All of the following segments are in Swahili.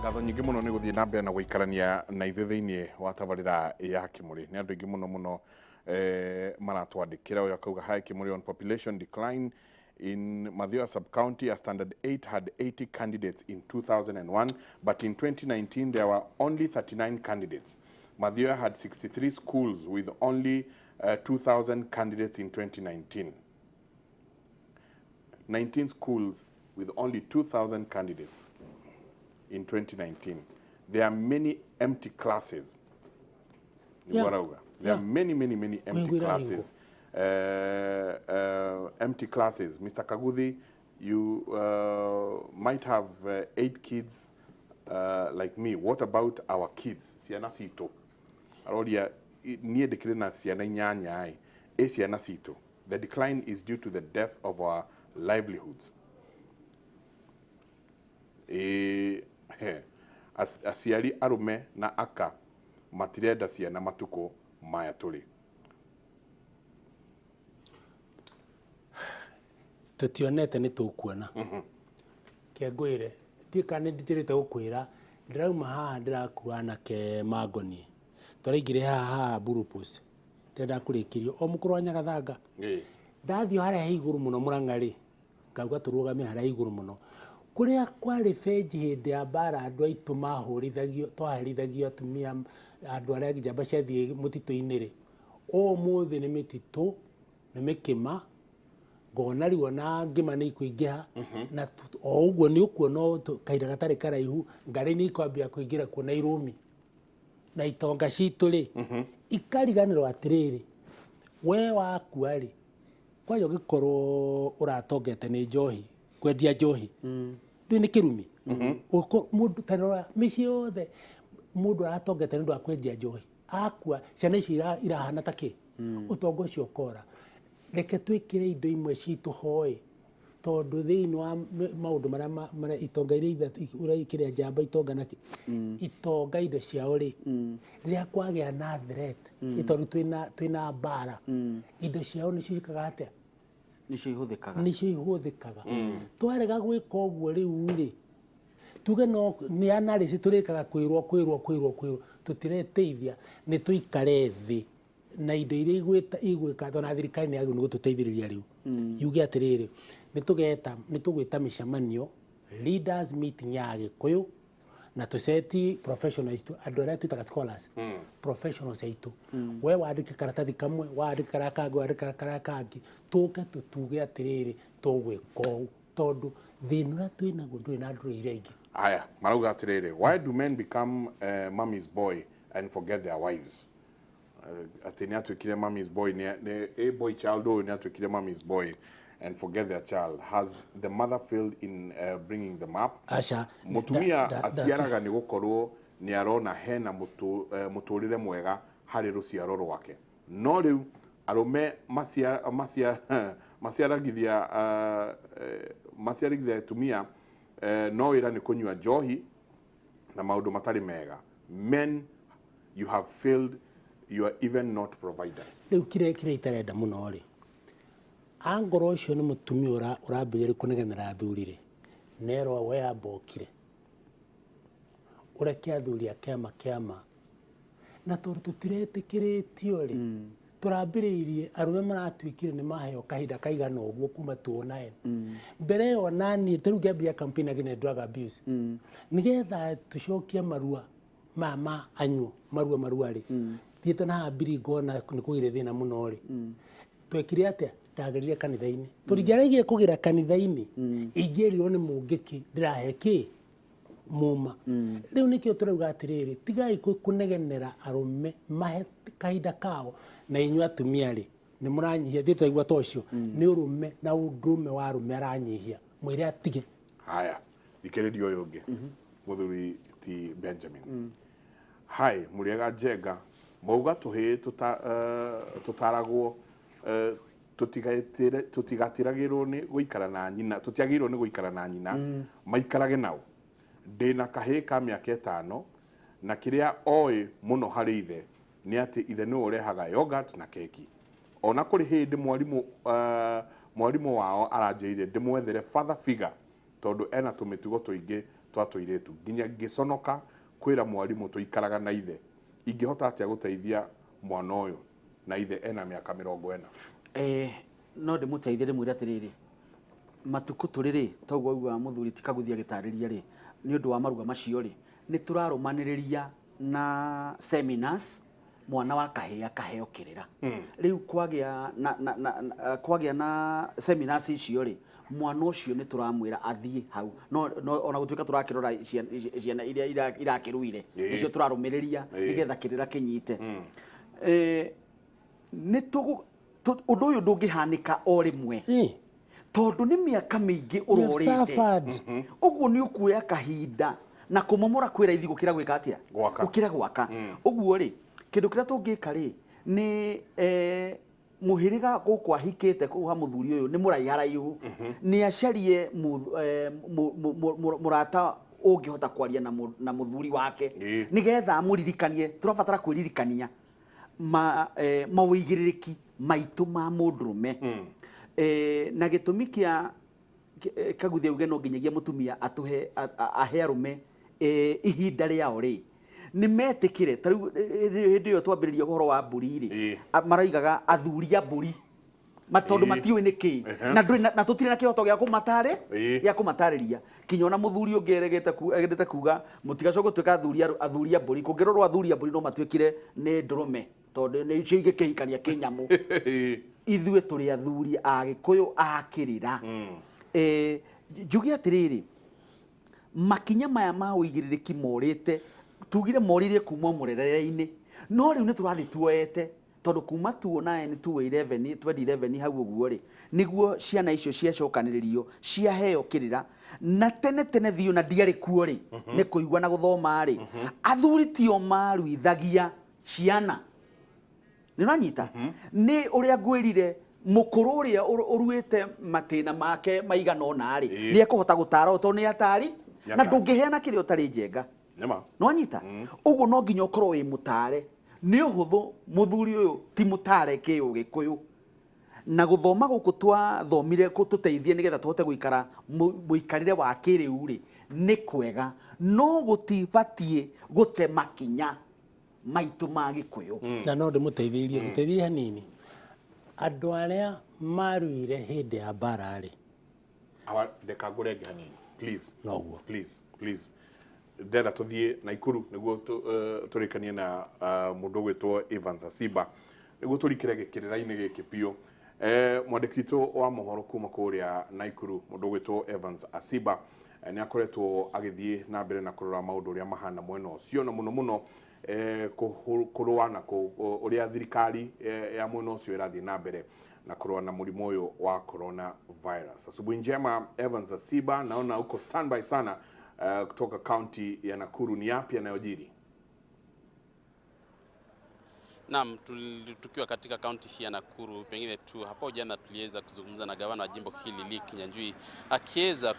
ngatho nyingĩ mũno nĩ gũthiĩ na mbere na gũikarania na ithuĩ thĩinĩ wa tabarĩra ya Kimũrĩ. Nĩ andũ aingĩ mũno maratwandĩkĩra. Ũyũ akauga hi Kimũrĩ, on population decline in Mathioya sub-county, a standard 8 had 80 candidates in 2001, but in 2019 there were only 39 candidates. Mathioya had 63 schools with only 2,000 candidates in 2019. 19 schools with only 2,000 candidates in 2019. There are many empty classes. Yeah. There are many empty classes. Empty classes. Mr. Kaguthi, you might have 8 kids like me. What about our kids? Siana sito. Arodia near the kirina siana nyanya. Siana sito. The decline is due to the death of our livelihoods. Asiari arume na aka matirenda ciana matuko maya turi. Tutionete ni tukuona kĩangwĩre ndikane ndĩrĩte gũkwĩra ndĩrauma haha ndĩrakuana ke magoni tũraingire haha burupus ndĩrenda kũrĩkĩrio o mũkũrũ wa Nyagathanga ndathio harĩa igũrũ mũno Mũrang'a-rĩ ngauga tũrũgame harĩa igũrũ mũno kũrĩa kwarĩ benji hĩndĩ ya mbara andũ aitũ mahũrithagio twaherithagio atumia andũ arĩa njamba ciathiĩ mũtitũ-inĩ-rĩ ũmũthĩ nĩ mĩtitũ nĩ mĩkĩma ngona riũ na ngĩma nĩ ikũingĩha na o ũguo nĩ ũkuona kahinda gatarĩ karaihu ngarĩ nĩ ikwambia kũingĩra kuo na irũmi na itonga citũ-rĩ ikariganĩrwo atĩrĩrĩ we wakua-rĩ kwaja ũngĩkorwo ũratongete nĩ njohi kwendia njohi ndĩ nĩ kĩrumi mũndũ tarora mĩciĩ yothe mũndũ aratongete nĩ ũndũ wa kwendia njohi akua ciana ici irahana ta kĩ ũtonga ũcio ũkora reke twĩkĩre indo imwe citũ hoe tondũ thĩinĩ wa maũndũ marĩa itonga iria ũrekĩrĩa njamba itonga na itonga indo ciao-rĩ rĩrĩa kwagĩa na threat tondũ twĩna mbara indo ciao nĩ ciĩkaga atĩa nicio ihũthĩkaga twarega gwĩka ũguo rĩu-rĩ tuge no nĩ analysis tũrĩkaga kwĩrwo tũtireteithia nĩ tũikare thĩ na indo iria igwĩka tondũ na thirikari nĩ yagĩrĩirwo nĩ gũtũteithĩrĩria rĩu yuge atĩrĩrĩ nĩ tũgwĩta mĩcemanio leaders meeting ya Gĩkũyũ na tũseti professionals andũ arĩa twĩtaga scholars professionals aitũ we wandĩke karatathi kamwe wandĩke karĩa kangĩ wandĩke karĩa kangĩ tũke tũtuge atĩrĩrĩ tũgwĩka ũũ tondũ thĩna ũrĩa twĩnaguo ndũrĩ na ndũrĩ iria ingĩ. Aya marauga atĩrĩrĩ, why do men become mommy's boy and forget their wives? Atĩ nĩ atuĩkire mommy's boy a boy child ũyũ nĩ atuĩkire mommy's boy and forget their child. Has the mother failed in bringing them up? Asha mutumia aciaraga nĩ gũkorwo nĩ arona hena mũtũrĩre mwega harĩ rũciaro rwake no rĩu arũme maciaragithia atumia no wĩra nĩ kũnyua njohi na maũndũ matarĩ mega. Men, you have failed, you are even not providers. Rĩu kĩrĩa itarenda mũno-rĩ angorwo ũcio nĩ mũtumia ũrambĩrĩria kũnegenera athuri-rĩ nerwo we ambokire ũreke athuri akĩama na tondũ tũtiretĩkĩrĩtio-rĩ tũrambĩrĩirie arũme maratuĩkire nĩ maheo kahinda kaigana ũguo kuma tuonae mbere ĩyo naniĩ rĩu ngĩambia campaign against drug abuse nĩgetha tũcokie marua mama anyuo marua-rĩ thiĩte na hambiri ngona nĩ kũgĩre thĩna mũno-rĩ twekire atĩa ndagerire kanitha-inĩ tũringĩaraigire kũgĩra kanitha-inĩ ingĩerirwo nĩ mũngĩki ndĩrahe kĩ muma rĩu nĩkĩo tũrauga atĩrĩrĩ tigai kũnegenera arũme mahe kahinda kao na inyuĩ atumia-rĩ nĩ mũranyihia thiĩ twaigua ta ũcio nĩ ũrũme na ũndũrũme wa arũme aranyihia mwĩre atige. Haya thikĩrĩria ũyũ ũngĩ mũthuri ti Benjamin. Hi mũrĩega Njenga, mauga tũhĩ tũtaragwo tũtigatiragĩrwo nĩ gũikara na nyina tũtiagĩrĩirwo nĩ gũikara na nyina maikarage nao. Ndĩna kahĩĩ ka mĩaka 5 na kĩrĩa oĩ mũno harĩ ithe nĩ atĩ ithe nĩwe ũrehaga yogurt na keki. Ona kũrĩ hĩndĩ mwarimũ wao aranjĩrire ndĩmwethere father figure tondũ ena tũmĩtugo tũingĩ twa tuiretu nginya ngiconoka kwira mwarimu tuikaraga na ithe ingihota atia guteithia mwana uyu na ithe ena miaka 40. No ndimuteithie ndimwira atiriri matuku turiri toguo uga muthuri tikaguthia gitariria ri ni undu wa maruga macio ri ni turarumaniriria na seminars mwana wa kaheo kirira riu kwagia na seminars icio ri mwana ucio ni turamwira athie hau no ona gutuika turakirora ciana iria irakiruire icio turarumiriria nigetha kirira kinyite ni undu uyu ndungihanika o rimwe tondu ni miaka mingi urorite uguo ni ukuya kahinda na kumomora kwira ithi gukira gwika atia gukira gwaka uguo ri kindu kiria tungika ri ni muhiriga guku ahikite ku ha muthuri uyu ni muraiharaihu ni acarie murata ungihota kwaria na muthuri wake nigetha amuririkanie turabatara kwiririkania mawigiriki maitu ma mundurume na gitumi kia kaguthia uge no nginyagia mutumia atuhe ahe arume ihinda riao ri ni metikire tariu hindi yo twambiriria uhoro wa mburi ri maraigaga athuria mburi matondu matiwe niki na tutire na kihoto gia kumatariria kinyona muthuri ungeregete kuga mutigacoka tuika athuria mburi kungirorwo athuria mburi no matuikire ni ndurume tondu ni cio igikihikania kinyamu ithue turi athuri agikuyu akirira njugi atiriri makinya maya ma uigiririki morite tugire morire kuma murerere-ini no riu ni turathi tuoete tondu kuma 2011 hau uguo ri niguo ciana icio ciacokaniririo ciaheo kirira na tene thiu na ndiari kuo ri ni kuigua na guthoma ri athuri tio maruithagia ciana ni ranyita ni uria ngwirire mukuru uria uruite matina make maigana ona ri ni ekuhota gutara uto ni atari na ndungiheana kiri utari njenga no anyita uguo no nginya ukorwo wi mutare ni uhuthu muthuri uyu ti mutare kiugikuyu na guthoma guku twathomire kututeithie nigetha tuhote guikara muikarire wa kiriu ri ni kwega no gutibatie gute makinya maitu ma gikuyu na no ndimuteithirie guteithia hanini andu aria maruire hindi ya mbara ri awa ndekangurenge hanini please no please ndenda tuthie Naikuru niguo turikanie na mundu gwitwo Evans Asiba niguo turikire gikirira-ini giki pio mwandiki witu wa mohoro kuma kuria Naikuru mundu gwitwo Evans Asiba ni akoretwo agithie na mbere na kurora maundu uria mahana mwena ucio na muno kurua na uria thirikari ya mwena ucio irathie na mbere na kurua na murimu uyu wa corona virus. Asubuhi njema Evans Asiba, naona uko standby sana kutoka county ya Nakuru, ni yapi yanayojiri? Naam, tukiwa katika kaunti hii ya Nakuru, pengine tu hapo jana tuliweza kuzungumza na gavana wa jimbo hili Lee Kinyanjui, akiweza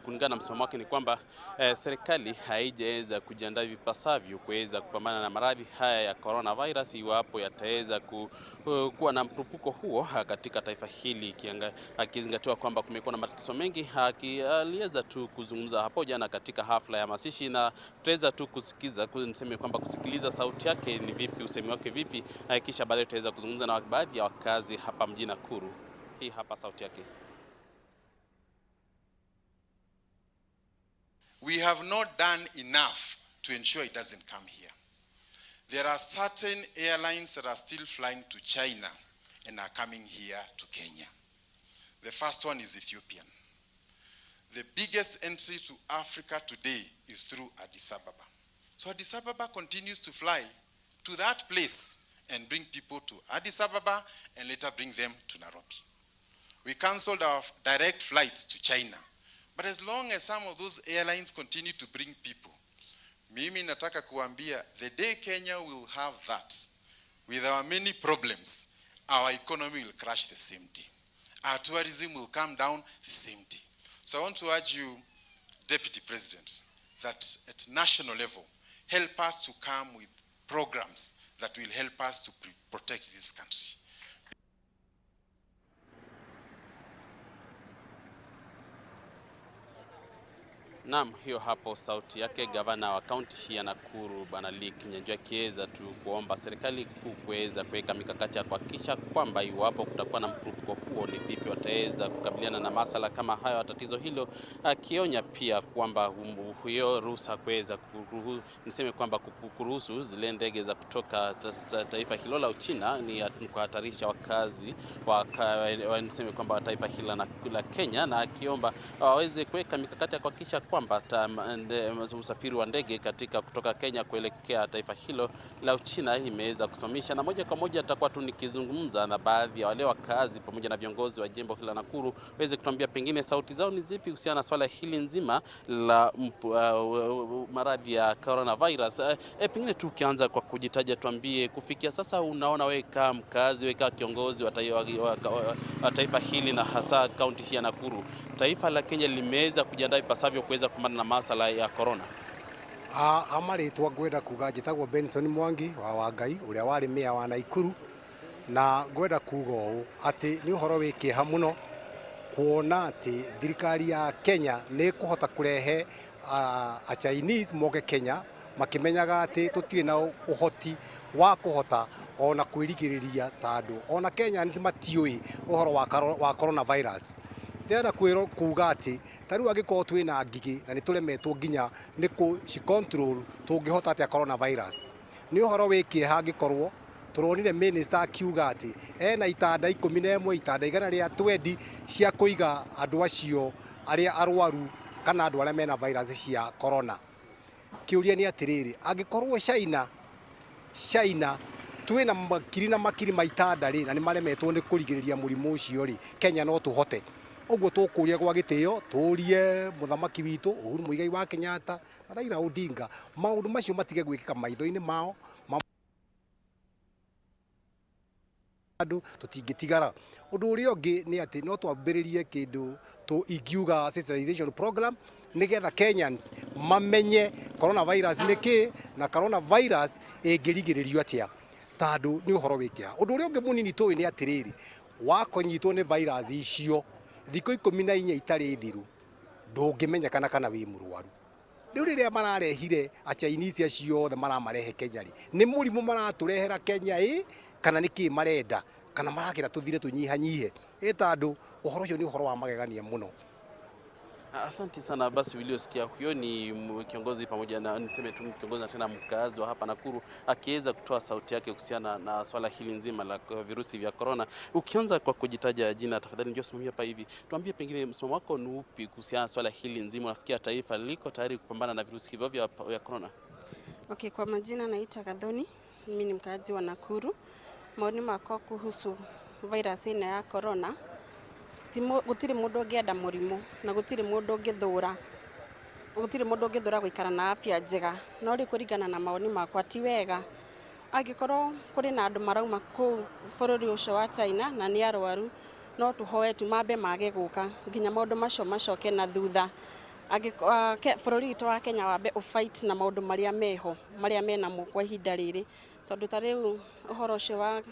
kulingana na msimamo wake ni kwamba serikali haijaweza kujiandaa vipasavyo kuweza kupambana na maradhi haya ya coronavirus iwapo yataweza kuwa na mtupuko huo katika taifa hili, akizingatiwa kwamba kumekuwa na matatizo mengi. Aliweza tu kuzungumza hapo jana katika hafla ya mazishi, na tutaweza tu niseme kwamba kusikiliza sauti yake ni vipi, usemi wake vipi, kisha baadaye tutaweza kuzungumza na baadhi ya wakazi hapa mjini Nakuru. Hii hapa sauti yake. We have not done enough to ensure it doesn't come here. There are certain airlines that are still flying to China and are coming here to Kenya. The first one is Ethiopian. The biggest entry to Africa today is through Addis Ababa. So Addis Ababa continues to fly to that place and bring people to Addis Ababa and later bring them to Nairobi. We cancelled our direct flights to China. But as long as some of those airlines continue to bring people, mimi nataka kuambia, the day Kenya will have that, with our many problems, our economy will crash the same day. Our tourism will come down the same day. So I want to urge you, Deputy President, that at national level, help us to come with programs that will help us to protect this country. Naam, hiyo hapo sauti yake gavana wa kaunti hii ya Nakuru Bwana Lee Kinyanjui akiweza tu kuomba serikali kuu kuweza kuweka mikakati ya kuhakikisha kwamba iwapo kutakuwa na mkurupuko huo ni vipi wataweza kukabiliana na masala kama hayo, tatizo hilo, akionya pia kwamba hiyo ruhusa kuweza kuruhusu zile ndege za kutoka taifa hilo la Uchina ni kuhatarisha wakazi niseme kwamba taifa hilo la Kenya, na akiomba waweze kuweka mikakati ya kuhakikisha kwamba usafiri wa ndege kutoka Kenya kuelekea taifa hilo la Uchina imeweza kusimamisha. Na moja kwa moja tutakuwa tu nikizungumza na baadhi ya wale wakazi pamoja na viongozi wa jimbo hili la Nakuru waweze kutuambia pengine sauti zao ni zipi kuhusiana na swala hili nzima la maradhi ya coronavirus. Pengine tu ukianza kwa kujitaja, tuambie kufikia sasa unaona wewe kama mkazi, wewe kama kiongozi wa taifa hili na hasa kaunti hii ya Nakuru, taifa la Kenya limeweza kujiandaa ipasavyo kuweza kumbana na masala ya corona? Amaritwa ngwenda kuga njitagwo Benson Mwangi wa Wangai uria wari mea wa Naikuru, na ngwenda kuga ũũ ati ni uhoro wi kieha muno kuona ati thirikari ya Kenya ni kuhota kurehe a Chinese moke Kenya makimenyaga ati tutire na uhoti wa kuhota ona kwirigiriria tandu ona Kenya ni matiui uhoro wa coronavirus. Ndera kwiro kuga ati tariu agikorwo twina ngigi na nituremetwo nginya ni ku control tungihota ati coronavirus ni uhoro wikieha ngikorwo turonire minister akiuga ati ena itanda 11 itanda 120 cia kuiga andu acio aria arwaru kana andu aria mena virus cia corona. Kiuria ni atiriri agikorwo China twina makiri na makiri maitanda ri na ni maremetwo ni kurigiriria murimu ucio ri Kenya no tuhote. Uguo tukuria gwa gitio turie muthamaki witu Uhuru Muigai wa Kenyatta na Raila Odinga maundu macio matige gwikika maitho-ini mao andu tutingitigara. Undu uria ungi ni ati no twambiririe kindu ingiuga sensitization program nigetha Kenyans mamenye coronavirus ni ki na coronavirus ingirigiririo atia tandu ni uhoro wikia. Undu uria ungi munini tuwi ni atiriri wakonyitwo ni virus icio thiko 14 itari thiru ndungimenya kana wi murwaru. Riu riria mararehire a Chinese acio othe maramarehe Kenya ri ni murimu maraturehera Kenya kana niki marenda kana maragira tuthire tunyihanyihe tandu uhoro ucio ni uhoro wa magegania muno. Asante sana. Basi uliosikia huyo ni kiongozi pamoja na niseme tu kiongozi na tena mkazi wa hapa Nakuru akiweza kutoa sauti yake kuhusiana na swala hili nzima la virusi vya corona. Ukianza kwa kujitaja jina tafadhali, njoo simamia hapa hivi. Tuambie pengine msimamo wako ni upi kuhusiana na swala hili nzima, unafikia taifa liko tayari kupambana na virusi hivyo vya corona? Okay, kwa majina naitwa Gathoni, mimi ni mkazi wa Nakuru. Maoni makwa kuhusu virus ina ya corona, gutire mundu ungienda murimu na gutire mundu ungithura guikara na afya njega, no ri kuringana na maoni makwa ti wega angikorwo kuri na andu marauma ku bururi ucio wa China na ni arwaru, no tuhoe tu mambe mage guka nginya maundu macio macoke na thutha. Bururi witu wa Kenya wambe fight na maundu maria meho maria mena mukwa ihinda riri, tondu tariu uhoro ucio wa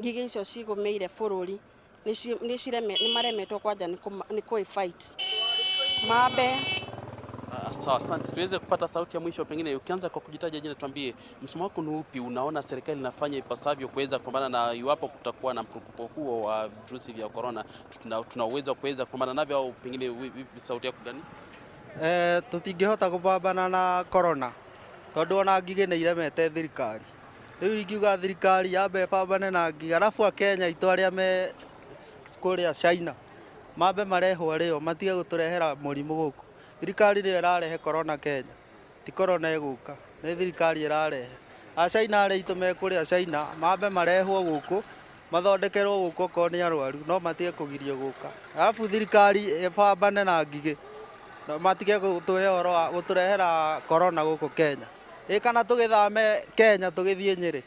ngigi icio cigumeire bururi ni maremetwo kwanja ni koi fight mabe. Sawa, asante. Tuweze kupata sauti ya mwisho, pengine ukianza kwa kujitaja jina, tuambie msimamo wako ni upi, unaona serikali inafanya ipasavyo kuweza kupambana na iwapo kutakuwa na mkurupuko huo wa virusi vya corona, tuna uwezo kuweza kupambana navyo, au pengine sauti yako gani? Tutingihota kupambana na corona tondu ona ngige ni iremete thirikari. Riu ingiuga thirikari yambe pambane na ngige, alafu a Kenya itu aria me kuria China mambe marehwo rio matige guturehera murimu guku. Thirikari ni irarehe corona Kenya, ti corona iguka, ni thirikari irarehe. A China ari itu me kuria China mambe marehwo guku mathondekerwo guku ko ni arwaru, no matige kugirio guka. Alafu thirikari ipambane na ngige no matige guturehera corona guku Kenya. Kana tugithame Kenya tugithie Nyeri.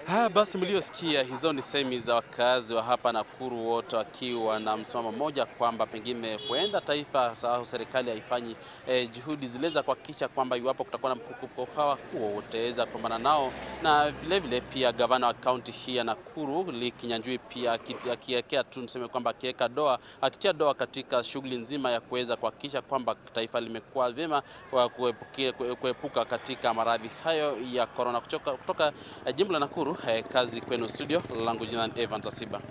Basi mliosikia hizo ni semi za wakazi wa hapa Nakuru, wote wakiwa na msimamo mmoja kwamba pengine huenda taifa au serikali haifanyi juhudi zile za kuhakikisha kwamba iwapo kutakuwa na mkurupuko huo utaweza kupambana nao, na vile pia gavana wa kaunti hii ya Nakuru Kinyanjui pia akiwekea tu niseme kwamba akitia doa katika shughuli nzima ya kuweza kuhakikisha kwamba taifa limekuwa vyema kuepuka katika maradhi hayo ya corona. Kutoka jimbo la Nakuru, kazi kwenu studio, langu jina ni Evan Sasiba.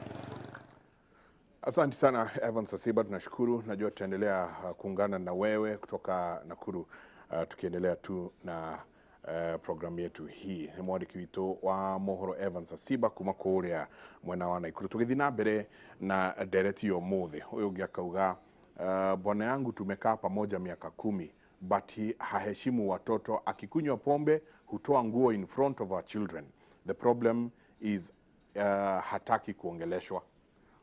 Asante sana Evan Sasiba, tunashukuru. Najua tutaendelea kuungana na wewe kutoka Nakuru, tukiendelea tu na programu yetu hii. Ni mwandiki wito wa mohoro Evan Sasiba kuma kuria mwena wa Nakuru. Tugithina mbere na dereti yo mothe uyu ngiakauga bwana yangu tumekaa pamoja miaka 10 but haheshimu watoto, akikunywa pombe hutoa nguo in front of our children. The problem is hataki kuongeleshwa.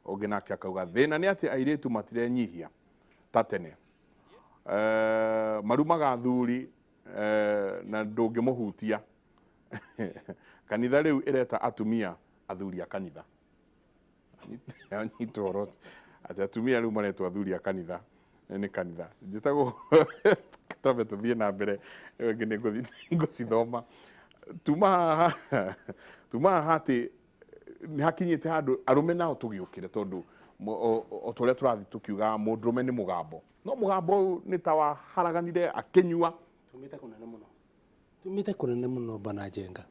Ogenake akauga thina ni ati airetu matire nyihia tatene marumaga athuri na ndungimuhutia kanitha riu ireta atumia athuri a kanitha nyitoro ati atumia riu maretwa athuri a kanitha ni kanitha njitago tobe tuthie na mbere ngine ngocithoma tuma hati ni hakinyite handu arume nao tugiukire tondu otoria turathi tukiuga mundurume ni mugambo no mugambo ni tawa haraganire akinyua tumite kunene muno bana jenga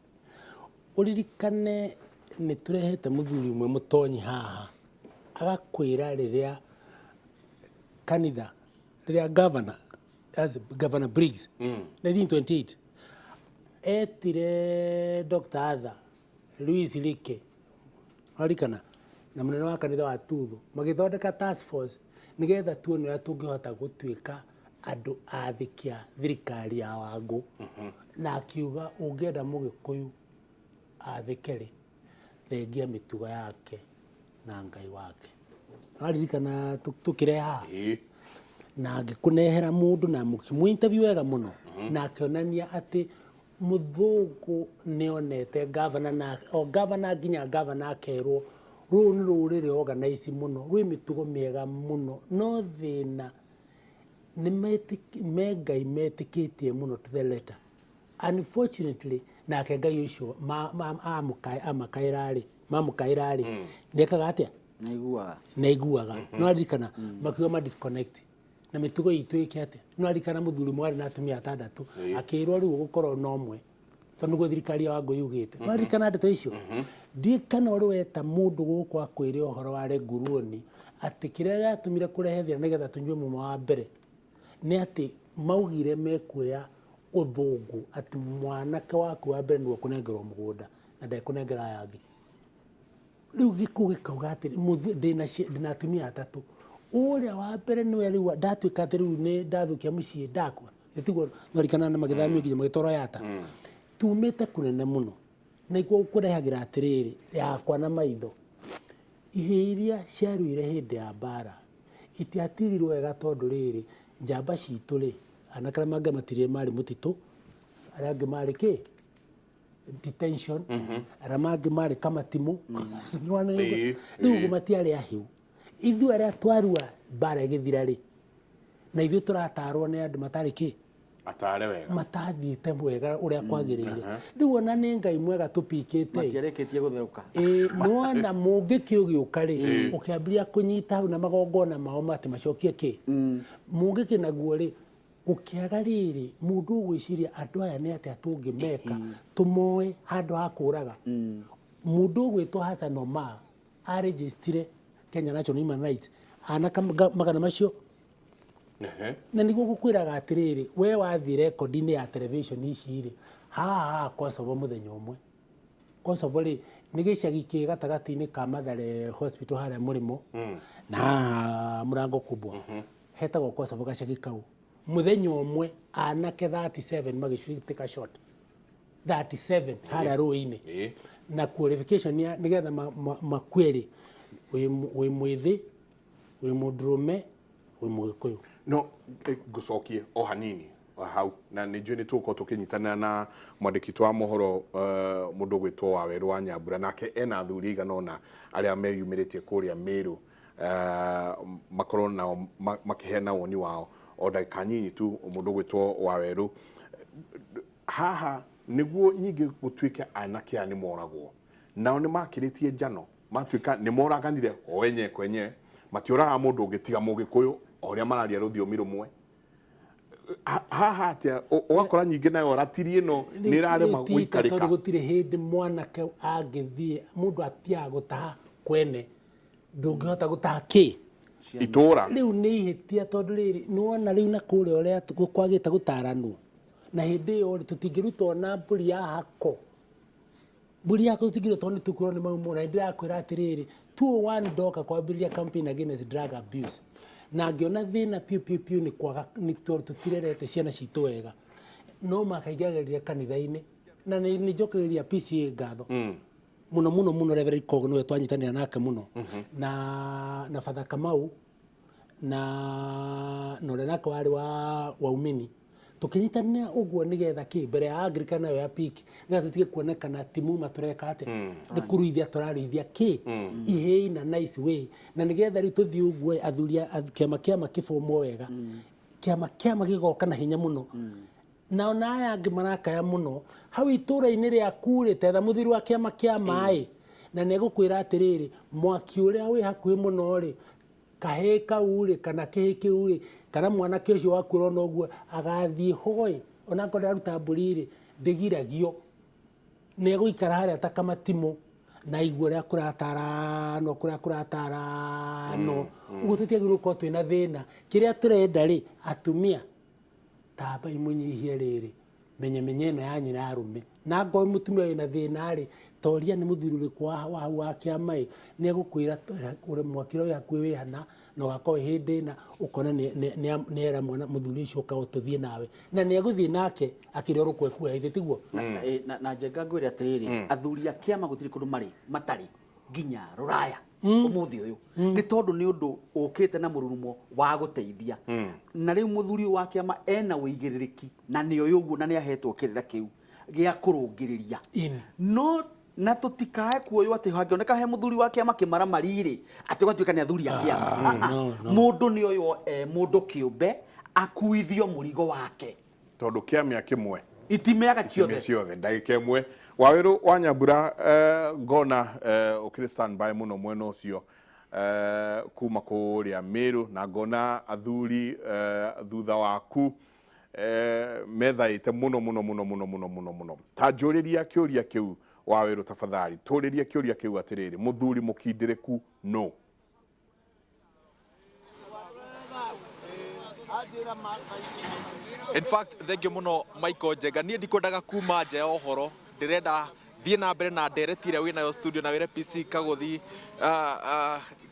uririkane ni turehete muthuri umwe mutonyi haha agakwira riria kanitha riria governor as Governor Briggs 1928 etire Dr. Arthur Louis Like arikana na munene wa kanitha wa Tuthu magithondeka task force nigetha tuone ya tungihota gutuika andu athikia thirikari ya Wangu na akiuga ungienda Mugikuyu athikere thengia mitugo yake na Ngai wake. Aririkana tukireha na agikunehera mundu na mukimu interview wega muno na akionania ati muthungu nionete governor na governor nginya governor akerwo rurire organize muno rwi mitugo miega muno no thina ni Ngai metikitie muno to the letter. Unfortunately na Ngai ucio mamukairari ndekaga atia naiguaga no arikana makiwa ma disconnect na mitugo itu ikiate no arikana muthuri mwari na atumia atandatu akirwo riu gukorwo no mwe tondu go thirikari ya Wangu yugite no arikana ndeto icio ndikana uri weta mundu guku akwire uhoro wa Reguloni ati kiria yatumire kurehethia nigetha tunywe muma wa mbere ni ati maugire mekuya uthungu ati mwanake waku wa mbere niwe kunengerwo mugunda na ndekunengera yangi riu gikauga ati ndina atumia atatu uria wa mbere niwe riu ndatuika ati riu ni ndathukia mucii ndakwa itiguo norikana na magithamio nginya magitoro yata tumite kunene muno niguo kurehagira atiriri yakwa na maitho ihiria ciaruire hindi ya mbara itiatirirwo wega tondu riri njamba citu ri anakara manga matirie mari mutitu arangi mari ki detention aramangi mari kama timu riu matiari ahiu ithu aria twarua mbara igithira ri na ithu turatarwo ni andu matari ki atare wega matathiite wega uria kwagirire riu ona ni Ngai mwega tupikite matiareketie gutheruka no na mungi ugiuka ri ukiambiria kunyita hau na magongona mao mati macokie ki mungi kinaguo ri ukiaga riri mundu gwiciria andu aya ni ati atungimeka tumoe handu ha kuraga mundu gwitwa Hassan Omar a register Kenya National Human Rights anaka magana macio na niguo gukwiraga atiriri we wathi record-ini ya television ici ri haha Kosovo muthenya umwe Kosovo ri ni gicagi ki gatagati-ini ka Mathare Hospital haria murimo na murango kubwa hetagwo Kosovo gacagi kau muthenya umwe anake 37 magicuitika shot 37 haria rũĩ-inĩ na qualification nigetha makweri wi mwithi wi mundurume wi Mugikuyu no gucokie o hanini hau na nä njå nä tå korwo tå kä nyitana na mwandäki twa mohoro må ndå gwä two Waweru wa Nyambura nake ena athuri igana ona arä a meyumä rä tie kå rä a mä rå makorwo nao makä heana woni wao o ndagä nyinyi tu må ndå gwä two Waweru haha nä guo nyingä gå tuä ke anake aya nä moragwo nao nä makä rä tie njano matuä ka nä moraganire o wenye kwenye matioraga må ndå å ngä tiga må gä kå yå o rä a mararia rå thiomi rå mwe haha atia ugakora nyingi nayo ratiri ino nä rarema gå tondå gå tirä hä ndä mwanake angä thiä må ndå atiaga gå taha kwene ndå ngä hota gå taha kä itå ra rä u nä ihä tia tondå rä rä nä wona rä u na kå rä a å rä a kwagä te gå taranwo na hä ndä ä yo tå tingä rutwo na mbå ya hako mburi yako zitigire tondå tå kurwo nä maumå na ndä rakwä ra atä rä rä 201 ndoka kwambä ria campaign against drug abuse na ngĩona thĩna piu nĩ kwaga nĩ tũtirerete ciana citũ wega no makaingagĩrĩria kanitha-inĩ na nĩ njokagĩria PCA ngatho mũno Reverend Kogo nĩwe twanyitanĩra nake mũno na Father Kamau na ũrĩa nake warĩ wa umini tũkĩnyitanĩra ũguo nĩgetha kĩ mbere ya Anglican nayo ya PIK nĩgetha tũtige kuonekana timu matũreka atĩ nĩ kũruithia tũraruithia kĩ ihĩi na nice way na nĩgetha rĩu tũthiĩ ũguo athuri kĩama kĩbomwo wega kĩama gĩgoka na hinya mũno na ona aya angĩ marakaya mũno hau itũra-inĩ rĩaku rĩ tetha mũthuri wa kĩama kĩa maĩ na nĩegũkwĩra atĩrĩrĩ mwaki ũrĩa wĩ hakuhĩ mũno rĩ kahä kau rä kana kä kä u rä kana mwanake å cio wakwä rwo noguo agathiä hoe ona ngorwo aruta mbå ri rä ndägiragio nä egå ikara harä a ta kamatimå na igua rä a kå rataranwo å guo tå tiagä rwo korwo twä na thä na kä rä a tå renda rä atumia tambai må nyihie rä rä menye ä no yanyu ya rå me na ngorwo må tumia wä na thä na rä toria nä må thuri å rä kå wahu wa kä ama nä egå kwä ra mwaki å rä hakuä wä hana na å gakorwo hä ndä na å kona nä era mwana må thuri å cio kago tå thiä nawe na nä egå thiä nake akä rä orå kwe kuhaithä tiguo na njenga ngwä re atä rä rä athuri a kä ama gå tirä kå ndå marä matarä nginya rå raya umuthi uyu ni tondu ni undu ukite na mururumo wa guteithia na riu muthuri wa kiama ena uigiririki na ni uyu uguo na ni ahetwo kirira kiu gia kurungiriria no na tutikae kuoyo ati hangioneka he muthuri wa kiama kimara mariri ati gwatuika ni athuri a kiama mundu ni uyu mundu kiumbe akuithio murigo wake tondu kiama kimwe itimeaga ciothe ndagika imwe Waweru wa Nyambura ngona ukiri stand by muno mwena ucio kuma kuria Meru na ngona athuri thutha waku methaite muno ta njuriria kiuria kiu Waweru tafadhali turiria kiuria kiu atiriri muthuri mukindiriku no In fact, thank you muno Michael Njega nie ndikondaga kuma nja ya ohoro ndirenda thie na mbere na nderetire wina yo studio na wire PC kaguthi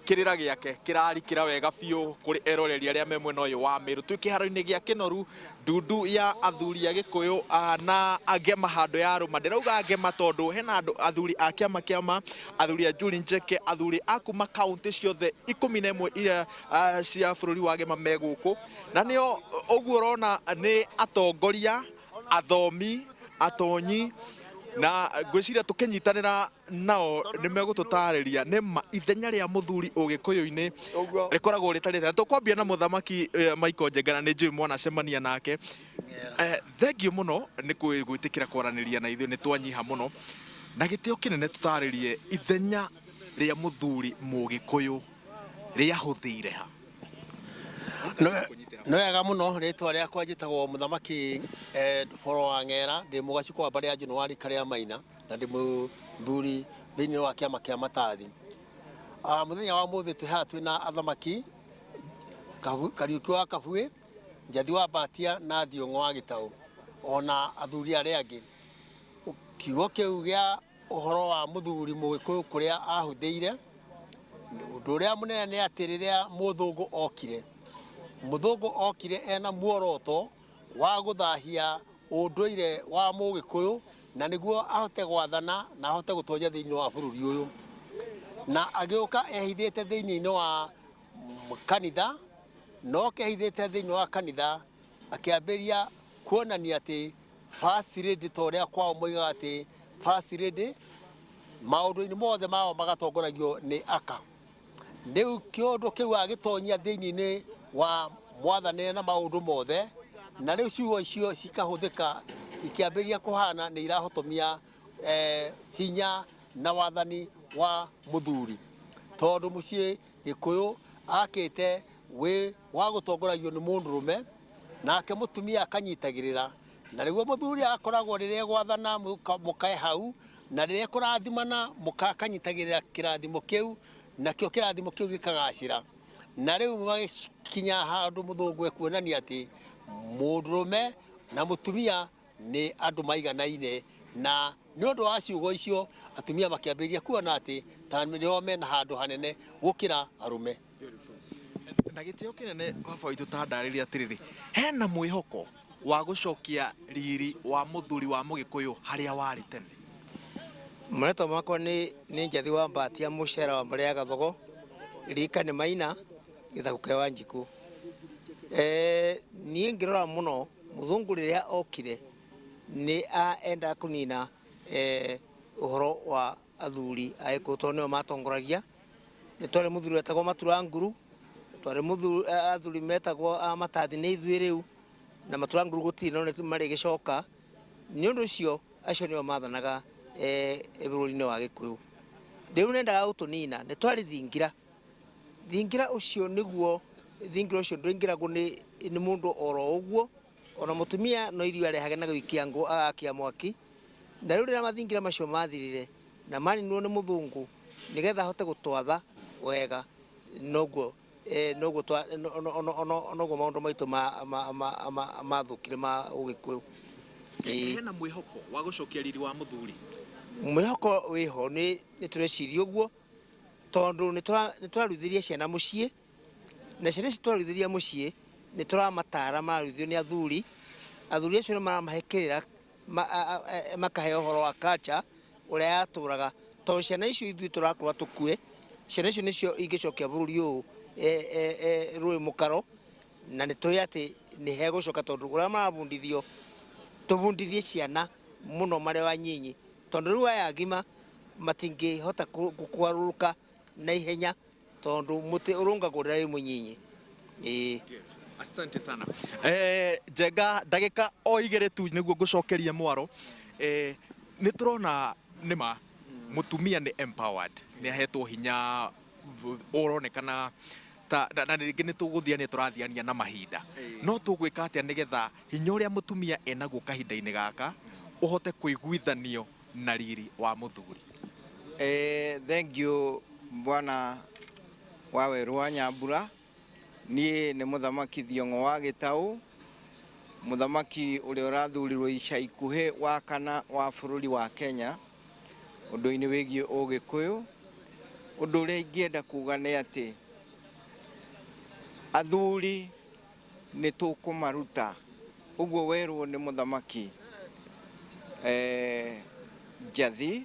kirira giake kirarikira wega biu kuri eroreri aria me mwena uyu wa Meru twi kiharo-ini gia kinoru ndundu ya athuri a Gikuyu na agema hando ya ruma ndirauga agema tondu hena andu athuri a kiama athuri a Njuri Njeke athuri a kuma county ciothe 11 iria cia bururi wa agema meguku na nio uguo urona ni atongoria athomi atonyi na ngwiciria tukinyitanira nao nimegututariria nima ithenya ria muthuri ugikuyu-ini rikoragwo ritarite tukwambia na muthamaki Michael Njega na njui mwana cemania nake thank you muno ni gwitikira kwaraniria na ithuĩ ni twanyiha muno na gitio kinene tutaririe ithenya ria muthuri mugikuyu ria huthiire ha no wega muno ritwa riakwa njitagwo muthamaki Foro wa Ng'era ndi mugaci kwa mbari ya Januari karia maina na ndi muthuri thiini wa kiama kia Matathi muthenya wa muthi twiha twina athamaki Kariuki wa Kabui Njathi wa Batia na Thiong'o wa Gitau ona athuri aria angi kiugo kiu gia uhoro wa muthuri mugikuyu kuria ahuthiire undu uria munene ni ati riria muthungu okire ena muoroto wa guthahia unduire wa mugikuyu na niguo ahote gwathana na ahote gutwonya thiini wa bururi uyu na agiuka ehithite thiini wa kanitha no kehithite thiini wa kanitha akiambiria kuonania atä first lady ta ũrĩa kwao moigaga atä first lady maũndũ-inĩ mothe mao magatongoragio nĩ aka. Rĩu kĩũndũ kĩu agĩtonyia thĩinĩ wa mwathane na maũndũ mothe, na rĩu ciugo icio cikahũthĩka ikĩambĩrĩria kũhana nĩ irahotomia hinya na wathani wa mũthuri, tondũ mũciĩ Gĩkũyũ akĩte wĩ wa gũtongoragio nĩ mũndũrũme nake mũtumia akanyitagĩrĩra, na rĩguo mũthuri akoragwo rĩrĩa gwathana mũkae hau, na rĩrĩa kũrathimana mũkakanyitagĩrĩra kĩrathimo kĩu, nakĩo kĩrathimo kĩu gĩkagacĩra. Na rĩu magĩkinya handũ mũthũngũ ekuonania atĩ mũndũrũme na mũtumia nĩ andũ maiganaine, na nĩ ũndũ wa ciugo icio atumia makĩambĩrĩria kuona atĩ ta nĩo mena handũ hanene gũkĩra arũme. Na gĩtĩo kĩnene baba witũ ta ndarĩria atĩrĩrĩ, hena mwĩhoko wa gũcokia riri wa mũthuri wa Mũgĩkũyũ harĩa warĩ tene? Mweto makwa nĩ Njathi wa Mbatia mũcera wa Mbere ya Gathogo, rika nĩ Maina Gĩthagũke wa Njikũ. Niĩ ngĩrora mũno mũthũngũ rĩrĩa okire nĩ enda kũnina ũhoro wa athuri a Gĩkũyũ tondũ nĩo matongoragia. Nĩ twarĩ mũthuri wetagwo Maturanguru, twarĩ athuri metagwo Matathi nĩ ithuĩ rĩu, na Maturanguru gũtirĩ no nĩ marĩ gĩcoka. Nĩ ũndũ ũcio acio nĩo mathanaga bũrũri-inĩ wa Gĩkũyũ. Rĩu nendaga gũtũnina, nĩ twarĩ thingira ũcio nĩguo thingira ũcio ndũingĩragwo nĩ mũndũ oro ũguo, ona mũtumia no irio arehage na gũikia ngũ agakia mwaki. Na rĩu rĩrĩa mathingira macio mathirire na maninwo nĩ mũthũngũ nĩgetha ahote gũtwatha wega, noguo maũndũ maitũ mathũkire ma Ũgĩkũyũ. Hena mwĩhoko wa gũcokia riri wa mũthuri? Mwĩhoko wĩho, nĩ tũreciria ũguo tondũ nĩ tũraruithĩria ciana mũciĩ, na ciana ici twaruithĩria mũciĩ nĩ tũramatara maruithio nĩ athuri. Athuri acio nĩ maramahekĩrĩra makahe ũhoro wa culture ũrĩa yatũraga, tondũ ciana icio ithuĩ tũrakũra tũkue, ciana icio nĩcio ingĩcokia bũrũri ũyũ rũĩ mũkaro, na nĩ tũĩ atĩ nĩ hegũcoka tondũ ũrĩa marabundithio tũbundithie ciana mũno marĩ wanyinyi, tondũ rĩu aya agima matingĩhota kwarũrũka na ihenya tondũ mũtĩ ũrũngagwo rĩrĩa wĩ mũnyinyi. Asante sana. Njenga ndagĩka o igĩrĩ tu nĩguo ngũcokerie mwaro. Nĩ tũrona nĩma mũtumia nĩ empowered, nĩ ahetwo hinya ũronekana na rĩngĩ nĩ tũgũthiania nĩ tũrathiania na mahinda, no tũgwĩka atĩa nĩgetha hinya ũrĩa mũtumia enaguo kahinda-inĩ gaka ũhote kũiguithanio na riri wa mũthuri? Thank you bwana Waweru wa Nyambura. Niĩ nĩ mũthamaki Thiong'o wa Gĩtaũ, mũthamaki ũrĩa ũrathurirwo ica ikuhĩ wa kana wa bũrũri wa Kenya ũndũ-inĩ wĩgiĩ Ũgĩkũyũ. Ũndũ ũrĩa ingĩenda kuga nĩ atĩ athuri nĩ tũkũmaruta, ũguo werwo nĩ mũthamaki Njathi,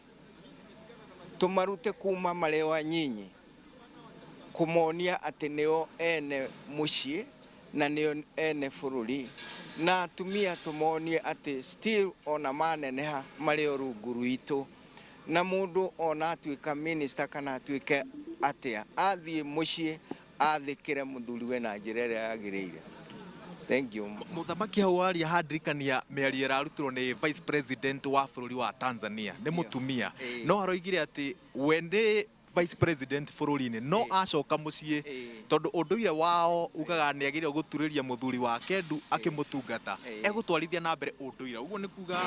tũmarute kuma marĩ o anyinyi, kũmonia atĩ nĩo ene mũciĩ na nĩo ene bũrũri, na atumia tũmonie atĩ still ona maneneha marĩ o rungu rwitũ, na mũndũ ona atuĩka minister kana atuĩke atĩa athiĩ mũciĩ athĩkĩre mũthuriwe na njĩra ĩrĩa yagĩrĩire. Thank you. Mũthamaki hau aria handirikania mĩario ĩrarutirwo nĩ Vice President wa bũrũri wa Tanzania, nĩ mũtumia, no aroigire atĩ we nĩ Vice President bũrũri-inĩ no acoka mũciĩ tondũ ũndũire wao ugaga nĩ agĩrĩirwo gũturĩria mũthuri wake ndu akĩmũtungata, egũtwarithia na mbere ũndũire. Ũguo nĩ kuga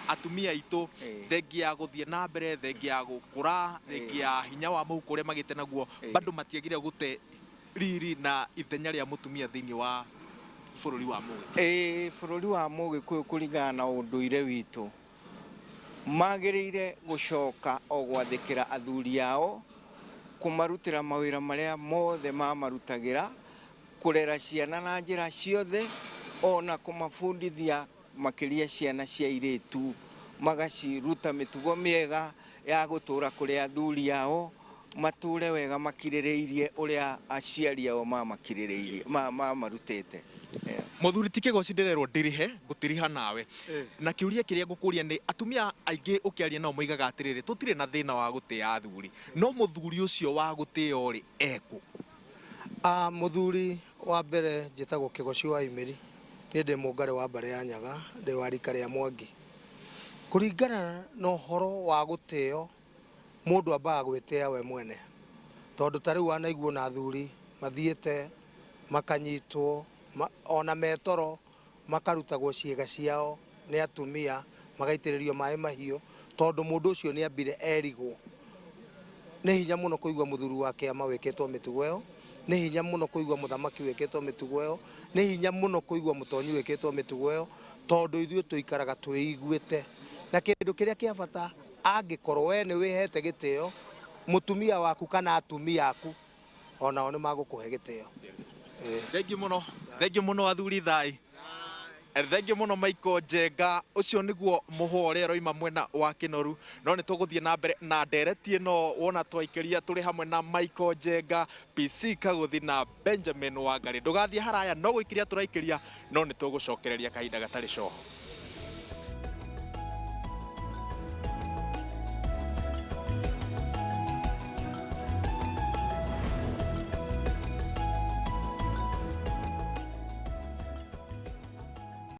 atumia aitũ thengia ya gũthiĩ na mbere, thengia ya gũkũra, thengia ya hinya wa mũhuko ũrĩa magĩte naguo, bado matiagĩrĩirwo gũte riri na ithenya rĩa mũtumia thĩinĩ wa bũrũri wa Mũgĩkũyũ. Bũrũri wa Mũgĩkũyũ kũringana na ũndũire witũ magĩrĩire gũcoka o gwathĩkĩra athuri ao, kũmarutĩra mawĩra marĩa mothe mamarutagĩra, kũrera ciana na njĩra ciothe, ona kũmabundithia makĩria ciana cia airĩtu, magaciruta mĩtugo mĩega ya gũtũra kũrĩ athuri ao, matũre wega makirĩrĩirie ũrĩa aciari ao mamakirĩrĩirie mamarutĩte. Muthuri tikego cindererwo ndirihe ngutiriha nawe na kiuria kiria ngukuria ni atumia aingi ukiaria nao moigaga atiriri tutire na thina wa gutia athuri no muthuri ucio wa gutia ori eku muthuri wa mbere njitagwo Kigoci wa Imiri ni ndi mungare wa mbare ya Nyaga ndi wa rika ria Mwangi kuringana na horo wa guteo mundu ambaga gwitia we mwene tondu tariu anaiguo na athuri mathiete makanyitwo ona metoro makarutagwo ciega ciao ni atumia magaitiririo mai mahio tondu mundu ucio ni ambire erigwo ni hinya muno kuigwa muthuri wake amaweketwo mitugo yo ni hinya muno kuigwa muthamaki weketwo mitugo yo ni hinya muno kuigwa mutonyi weketwo mitugo yo tondu ithuĩ tuikaraga twĩiguĩte na kindu kiria kia bata angikorwo we ni wihete gitio mutumia waku kana atumia aku onao ni magukuhe gitio. Thengi muno athuri thai. Thengi muno Michael Njenga ucio niguo muhorero ima mwena wa Kinoru no ni tuguthie na mbere na ndereti ino wona twaikiria turi hamwe na Michael Njenga PC Kaguthi na Benjamin Wangari ndugathie haraya no gwikiria turaikiria no ni tugucokereria kahinda gatari coho.